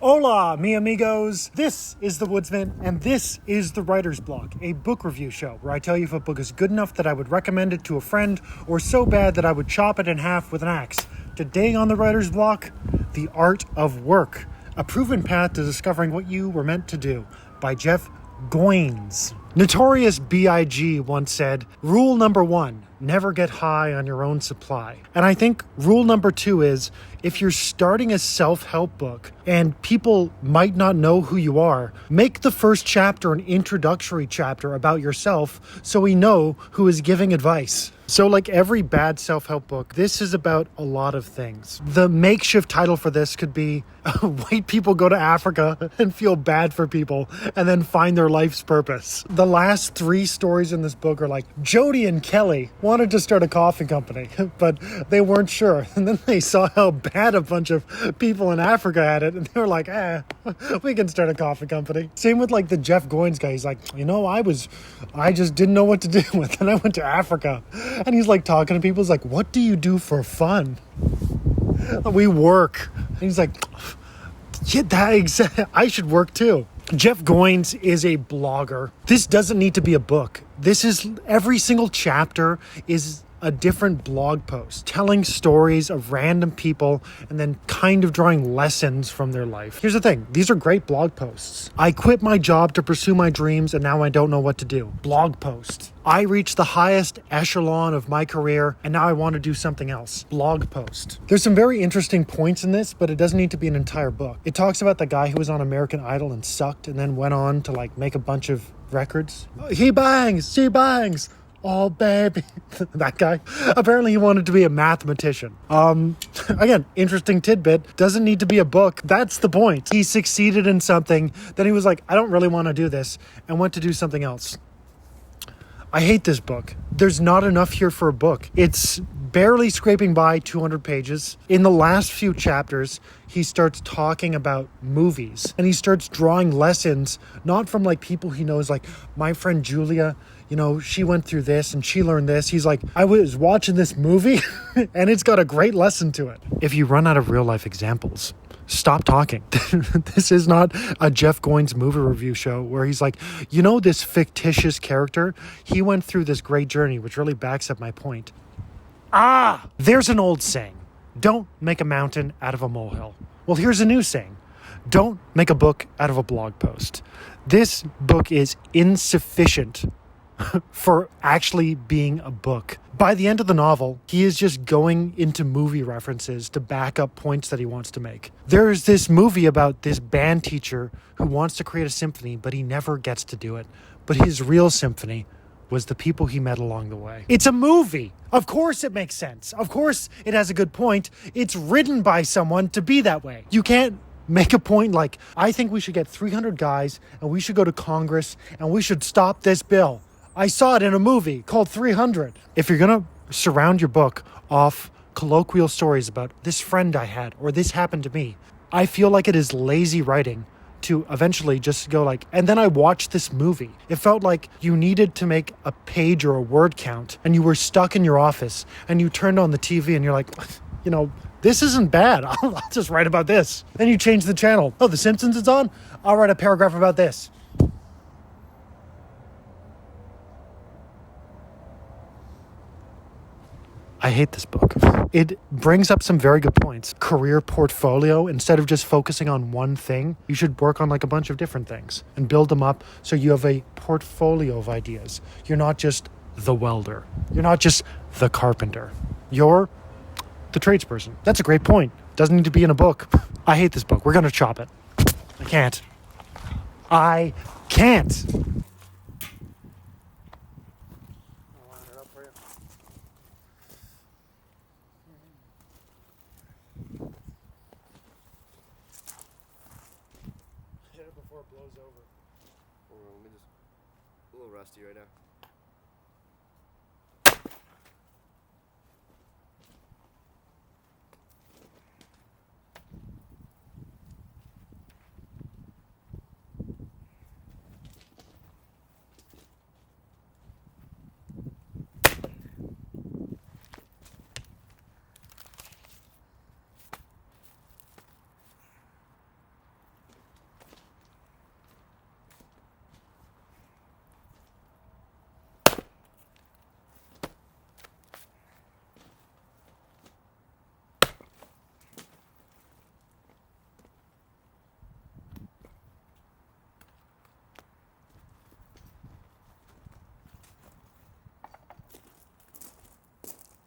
Hola, mi amigos. This is The Woodsman, and this is The Writer's Block, a book review show where I tell you if a book is good enough that I would recommend it to a friend, or so bad that I would chop it in half with an axe. Today on The Writer's Block, The Art of Work, a proven path to discovering what you were meant to do, by Jeff Goins. Notorious B.I.G. once said, rule number 1, never get high on your own supply. And I think rule number 2 is, if you're starting a self-help book and people might not know who you are, make the first chapter an introductory chapter about yourself so we know who is giving advice. So like every bad self-help book, this is about a lot of things. The makeshift title for this could be White People Go to Africa and Feel Bad for People and Then Find Their Life's Purpose. The last 3 stories in this book are like, Jody and Kelly wanted to start a coffee company, but they weren't sure. And then they saw how bad a bunch of people in Africa had it, and they were like, we can start a coffee company. Same with like the Jeff Goins guy. He's like, I just didn't know what to do with, and I went to Africa. And he's like talking to people. He's like, what do you do for fun? We work. And he's like, yeah, I should work too. Jeff Goins is a blogger. This doesn't need to be a book. This is every single chapter is a different blog post telling stories of random people and then kind of drawing lessons from their life. Here's the thing. These are great blog posts. I quit my job to pursue my dreams and now I don't know what to do. Blog post. I reached the highest echelon of my career and now I want to do something else. Blog post. There's some very interesting points in this, but it doesn't need to be an entire book. It talks about the guy who was on American Idol and sucked and then went on to like make a bunch of records. He bangs, she bangs. Oh, baby. That guy. Apparently he wanted to be a mathematician. Again, interesting tidbit. Doesn't need to be a book. That's the point. He succeeded in something. Then he was like, I don't really want to do this, and went to do something else. I hate this book. There's not enough here for a book. It's barely scraping by 200 pages. In the last few chapters, he starts talking about movies, and he starts drawing lessons, not from like people he knows, like my friend Julia, she went through this and she learned this. He's like, I was watching this movie and it's got a great lesson to it. If you run out of real life examples, stop talking. This is not a Jeff Goins movie review show where he's like, this fictitious character, he went through this great journey, which really backs up my point. There's an old saying, don't make a mountain out of a molehill. Well, here's a new saying, don't make a book out of a blog post. This book is insufficient for actually being a book. By the end of the novel, he is just going into movie references to back up points that he wants to make. There's this movie about this band teacher who wants to create a symphony, but he never gets to do it. But his real symphony was the people he met along the way. It's a movie. Of course it makes sense. Of course it has a good point. It's written by someone to be that way. You can't make a point like, I think we should get 300 guys and we should go to Congress and we should stop this bill. I saw it in a movie called 300. If you're going to surround your book off colloquial stories about this friend I had or this happened to me, I feel like it is lazy writing to eventually just go like, and then I watched this movie. It felt like you needed to make a page or a word count and you were stuck in your office and you turned on the TV and you're like, this isn't bad. I'll just write about this. Then you change the channel. Oh, The Simpsons is on? I'll write a paragraph about this. I hate this book. It brings up some very good points. Career portfolio, instead of just focusing on one thing, you should work on like a bunch of different things and build them up so you have a portfolio of ideas. You're not just the welder. You're not just the carpenter. You're the tradesperson. That's a great point. Doesn't need to be in a book. I hate this book. We're going to chop it. I can't. Hit it before it blows over. Hold on, a little rusty right now.